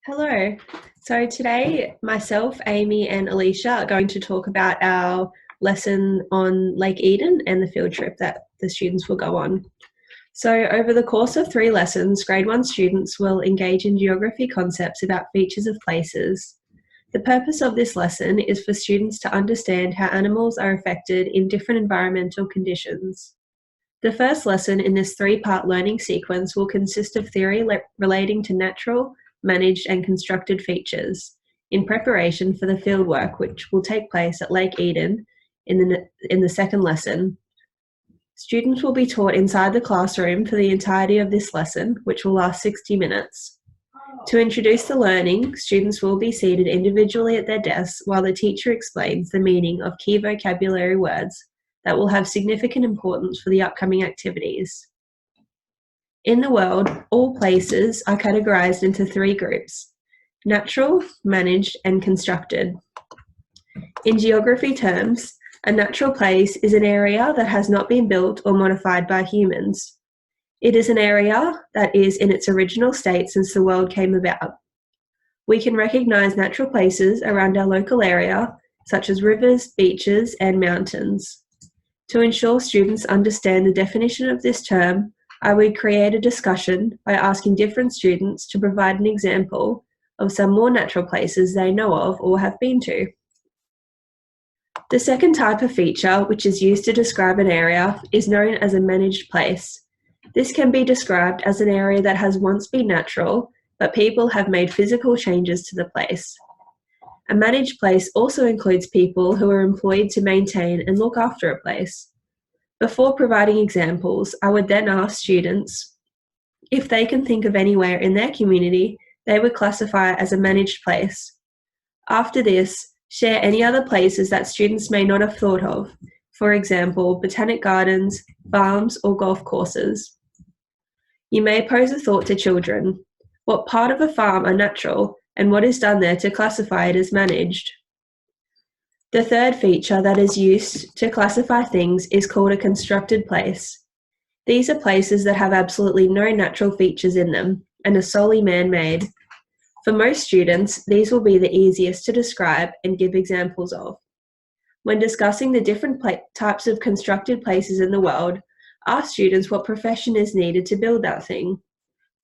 Hello. So today, myself, Amy, and Alicia are going to talk about our lesson on Lake Eden and the field trip that the students will go on. So over the course of 3 lessons, grade 1 students will engage in geography concepts about features of places. The purpose of this lesson is for students to understand how animals are affected in different environmental conditions. The first lesson in this 3-part learning sequence will consist of theory relating to natural, managed and constructed features in preparation for the fieldwork which will take place at Lake Eden in the second lesson. Students will be taught inside the classroom for the entirety of this lesson, which will last 60 minutes. To introduce the learning, students will be seated individually at their desks while the teacher explains the meaning of key vocabulary words that will have significant importance for the upcoming activities. In the world, all places are categorized into 3 groups: natural, managed, and constructed. In geography terms, a natural place is an area that has not been built or modified by humans. It is an area that is in its original state since the world came about. We can recognize natural places around our local area, such as rivers, beaches, and mountains. To ensure students understand the definition of this term, I would create a discussion by asking different students to provide an example of some more natural places they know of or have been to. The second type of feature, which is used to describe an area, is known as a managed place. This can be described as an area that has once been natural, but people have made physical changes to the place. A managed place also includes people who are employed to maintain and look after a place. Before providing examples, I would then ask students if they can think of anywhere in their community they would classify as a managed place. After this, share any other places that students may not have thought of, for example, botanic gardens, farms, or golf courses. You may pose a thought to children. What part of a farm are natural, and what is done there to classify it as managed? The third feature that is used to classify things is called a constructed place. These are places that have absolutely no natural features in them and are solely man-made. For most students, these will be the easiest to describe and give examples of. When discussing the different types of constructed places in the world, ask students what profession is needed to build that thing.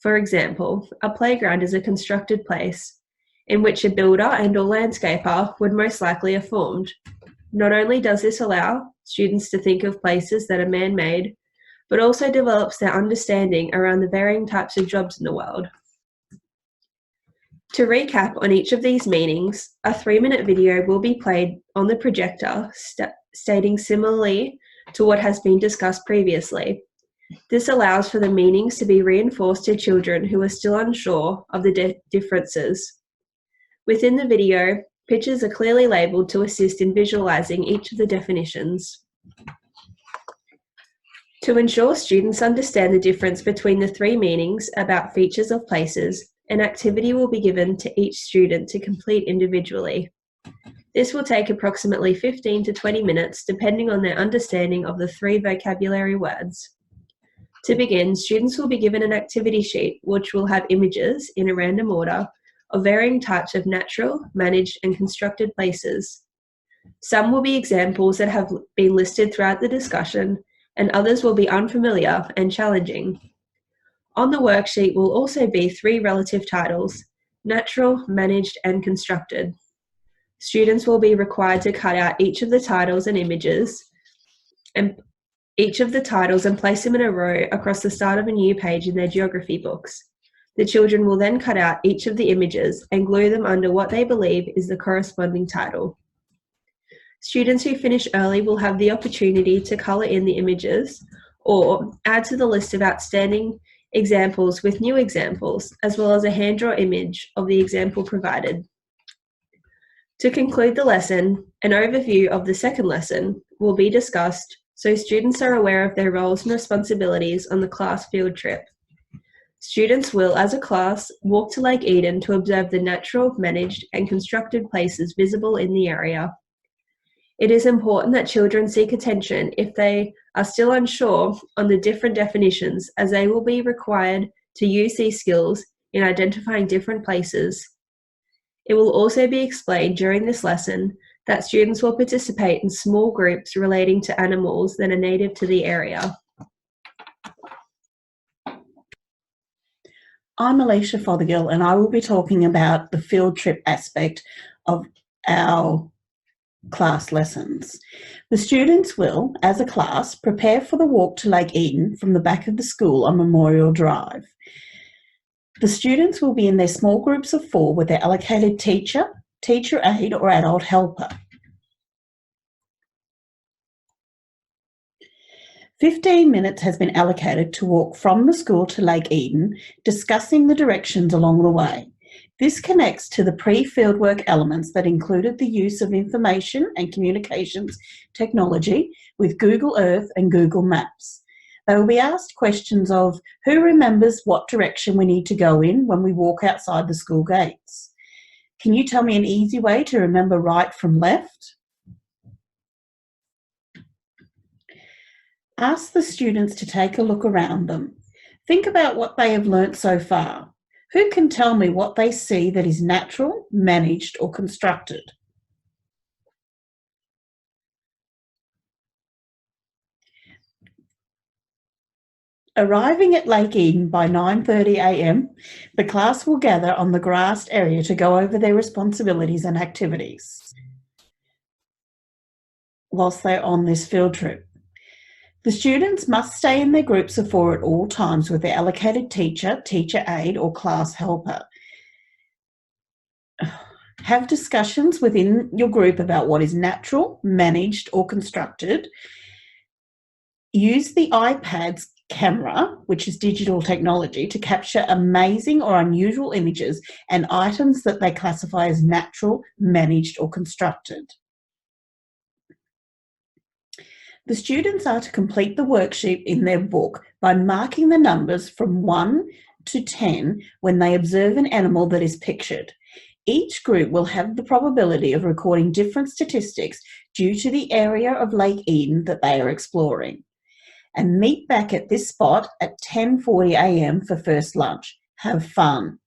For example, a playground is a constructed place in which a builder and/or landscaper would most likely have formed. Not only does this allow students to think of places that are man-made, but also develops their understanding around the varying types of jobs in the world. To recap on each of these meanings, a 3-minute video will be played on the projector stating similarly to what has been discussed previously. This allows for the meanings to be reinforced to children who are still unsure of the differences. Within the video, pictures are clearly labelled to assist in visualising each of the definitions. To ensure students understand the difference between the 3 meanings about features of places, an activity will be given to each student to complete individually. This will take approximately 15 to 20 minutes depending on their understanding of the 3 vocabulary words. To begin, students will be given an activity sheet which will have images in a random order of varying types of natural, managed and constructed places. Some will be examples that have been listed throughout the discussion, and others will be unfamiliar and challenging. On the worksheet will also be 3 relative titles: natural, managed and constructed. Students will be required to cut out each of the titles and images and place them in a row across the start of a new page in their geography books. The children will then cut out each of the images and glue them under what they believe is the corresponding title. Students who finish early will have the opportunity to colour in the images or add to the list of outstanding examples with new examples, as well as a hand-drawn image of the example provided. To conclude the lesson, an overview of the second lesson will be discussed so students are aware of their roles and responsibilities on the class field trip. Students will, as a class, walk to Lake Eden to observe the natural, managed and constructed places visible in the area. It is important that children seek attention if they are still unsure on the different definitions, as they will be required to use these skills in identifying different places. It will also be explained during this lesson that students will participate in small groups relating to animals that are native to the area. I'm Alicia Fothergill, and I will be talking about the field trip aspect of our class lessons. The students will, as a class, prepare for the walk to Lake Eden from the back of the school on Memorial Drive. The students will be in their small groups of 4 with their allocated teacher, teacher aide or adult helper. 15 minutes has been allocated to walk from the school to Lake Eden, discussing the directions along the way. This connects to the pre-fieldwork elements that included the use of information and communications technology with Google Earth and Google Maps. They will be asked questions of who remembers what direction we need to go in when we walk outside the school gates. Can you tell me an easy way to remember right from left? Ask the students to take a look around them. Think about what they have learnt so far. Who can tell me what they see that is natural, managed or constructed? Arriving at Lake Eden by 9:30 a.m, the class will gather on the grassed area to go over their responsibilities and activities whilst they're on this field trip. The students must stay in their groups of 4 at all times with their allocated teacher, teacher aide or class helper. Have discussions within your group about what is natural, managed or constructed. Use the iPad's camera, which is digital technology, to capture amazing or unusual images and items that they classify as natural, managed or constructed. The students are to complete the worksheet in their book by marking the numbers from 1 to 10 when they observe an animal that is pictured. Each group will have the probability of recording different statistics due to the area of Lake Eden that they are exploring. And meet back at this spot at 10:40 a.m. for first lunch. Have fun.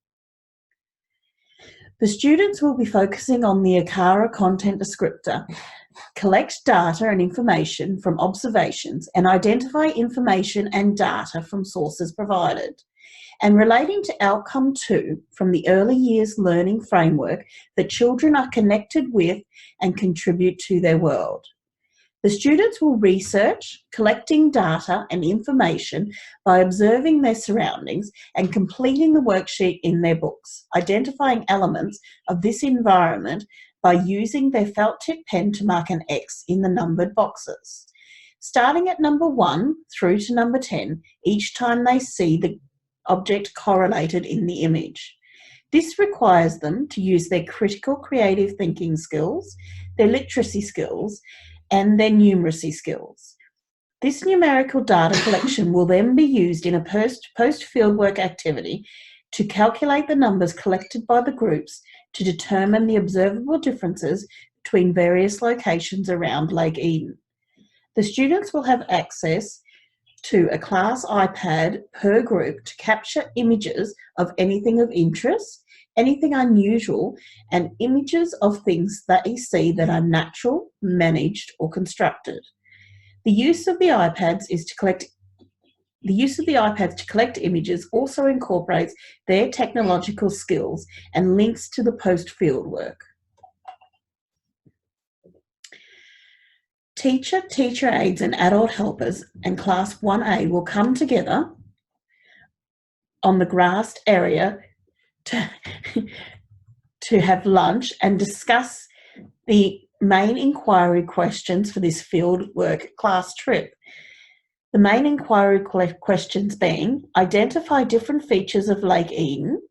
The students will be focusing on the ACARA content descriptor. Collect data and information from observations and identify information and data from sources provided. And relating to outcome 2 from the early years learning framework, that children are connected with and contribute to their world. The students will research, collecting data and information by observing their surroundings and completing the worksheet in their books, identifying elements of this environment by using their felt tip pen to mark an X in the numbered boxes. Starting at number 1 through to number 10, each time they see the object correlated in the image. This requires them to use their critical creative thinking skills, their literacy skills, and their numeracy skills. This numerical data collection will then be used in a post-fieldwork activity to calculate the numbers collected by the groups to determine the observable differences between various locations around Lake Eden. The students will have access to a class iPad per group to capture images of anything of interest, anything unusual, and images of things that you see that are natural, managed, or constructed. The use of the iPads to collect images also incorporates their technological skills and links to the post-field work. Teacher, teacher aides, and adult helpers and Class 1A will come together on the grassed area to have lunch and discuss the main inquiry questions for this field work class trip. The main inquiry questions being: identify different features of Lake Eden.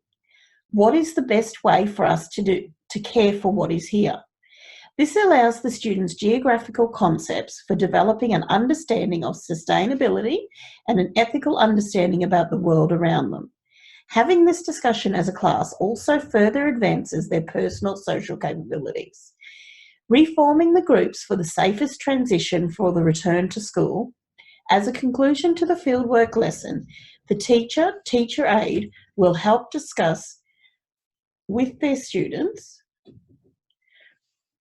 What is the best way for us to care for what is here? This allows the students geographical concepts for developing an understanding of sustainability and an ethical understanding about the world around them. Having this discussion as a class also further advances their personal social capabilities. Reforming the groups for the safest transition for the return to school. As a conclusion to the fieldwork lesson, The teacher aide will help discuss with their students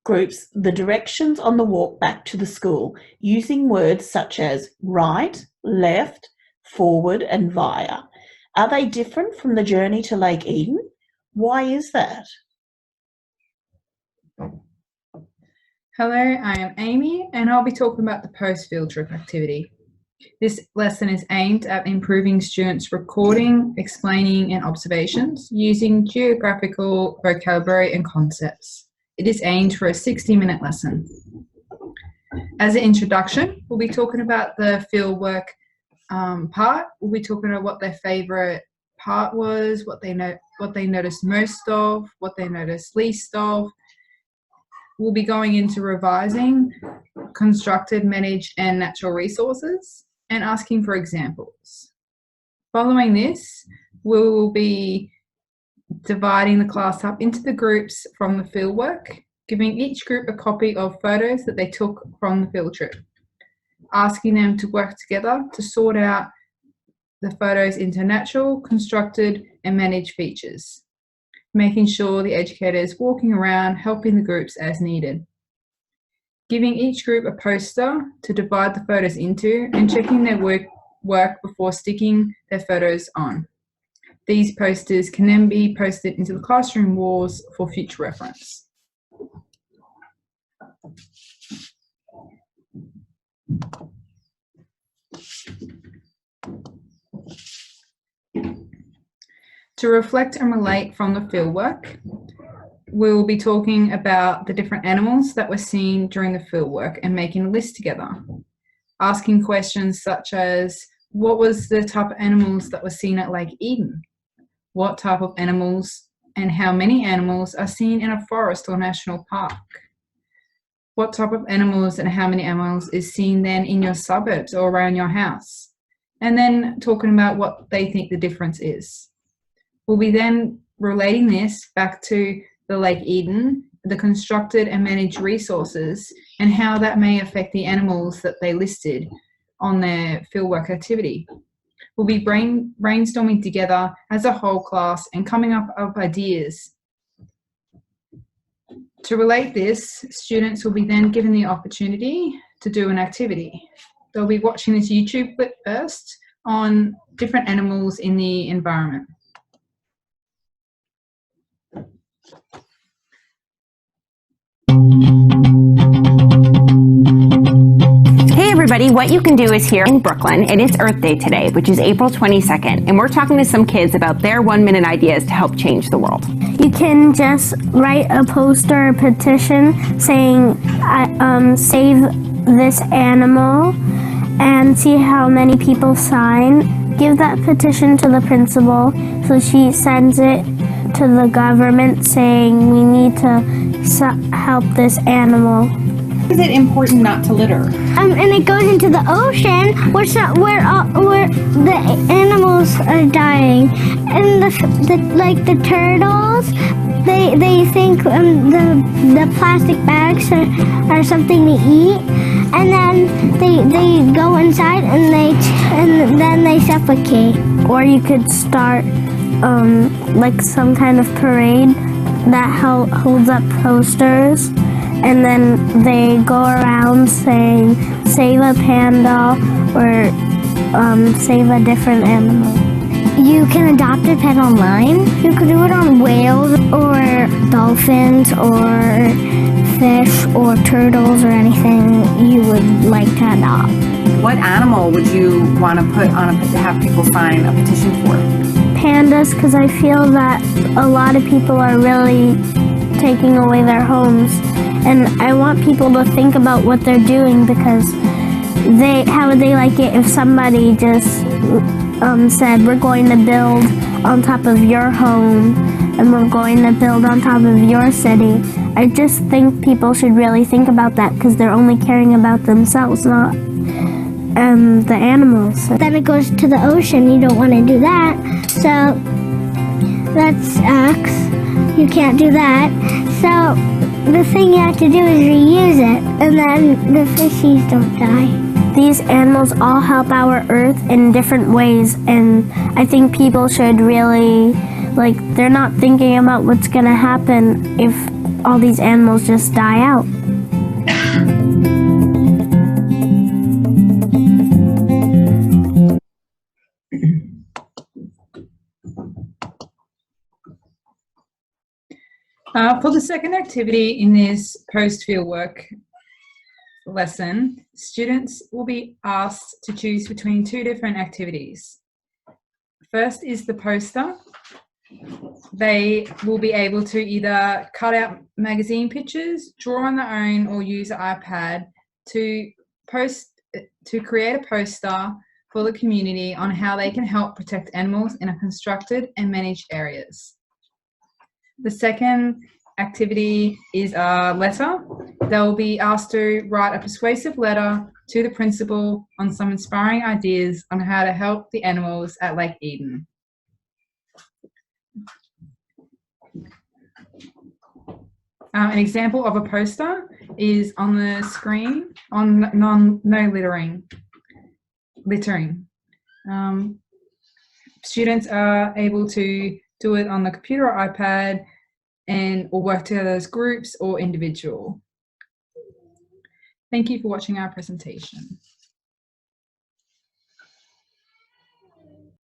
groups the directions on the walk back to the school using words such as right, left, forward and via. Are they different from the journey to Lake Eden? Why is that? Hello, I am Amy and I'll be talking about the post-field trip activity. This lesson is aimed at improving students' recording, explaining and observations using geographical vocabulary and concepts. It is aimed for a 60-minute lesson. As an introduction, we'll be talking about the fieldwork part. We'll be talking about what their favourite part was, what they noticed most of, what they noticed least of. We'll be going into revising, constructed, managed and natural resources and asking for examples. Following this, we'll be dividing the class up into the groups from the fieldwork, giving each group a copy of photos that they took from the field trip, asking them to work together to sort out the photos into natural, constructed and managed features, making sure the educator is walking around helping the groups as needed. Giving each group a poster to divide the photos into and checking their work before sticking their photos on. These posters can then be posted into the classroom walls for future reference. To reflect and relate from the fieldwork, we'll be talking about the different animals that were seen during the fieldwork and making a list together. Asking questions such as, what was the type of animals that were seen at Lake Eden? What type of animals and how many animals are seen in a forest or national park? What type of animals and how many animals is seen then in your suburbs or around your house? And then talking about what they think the difference is. We'll be then relating this back to the Lake Eden, the constructed and managed resources, and how that may affect the animals that they listed on their fieldwork activity. We'll be brainstorming together as a whole class and coming up with ideas. To relate this, students will be then given the opportunity to do an activity. They'll be watching this YouTube clip first on different animals in the environment. Hey everybody, what you can do is here in Brooklyn, it is Earth Day today, which is April 22nd, and we're talking to some kids about their 1-minute ideas to help change the world. You can just write a poster or petition saying, save this animal, and see how many people sign. Give that petition to the principal, so she sends it to the government saying we need to help this animal. Is it important not to litter? And it goes into the ocean where the animals are dying, and the turtles, they think the plastic bags are something to eat, and then they go inside and then they suffocate. Or you could start like some kind of parade that holds up posters, and then they go around saying save a panda or save a different animal. You can adopt a pet online. You can do it on whales or dolphins or fish or turtles or anything you would like to adopt. What animal would you want to put on to have people sign a petition for? Pandas, because I feel that a lot of people are really taking away their homes, and I want people to think about what they're doing, because how would they like it if somebody just said we're going to build on top of your home and we're going to build on top of your city. I just think people should really think about that, because they're only caring about themselves, not the animals. Then it goes to the ocean. You don't want to do that, so that sucks. You can't do that. So the thing you have to do is reuse it, and then the fishies don't die. these animals all help our earth in different ways, and I think people should really, like, they're not thinking about what's gonna happen if all these animals just die out. For the second activity in this post-fieldwork lesson, students will be asked to choose between two different activities. First is the poster. They will be able to either cut out magazine pictures, draw on their own, or use an iPad to create a poster for the community on how they can help protect animals in a constructed and managed areas. The second activity is a letter. They'll be asked to write a persuasive letter to the principal on some inspiring ideas on how to help the animals at Lake Eden. An example of a poster is on the screen on no littering. Students are able to do it on the computer or iPad or work together as groups or individual. Thank you for watching our presentation.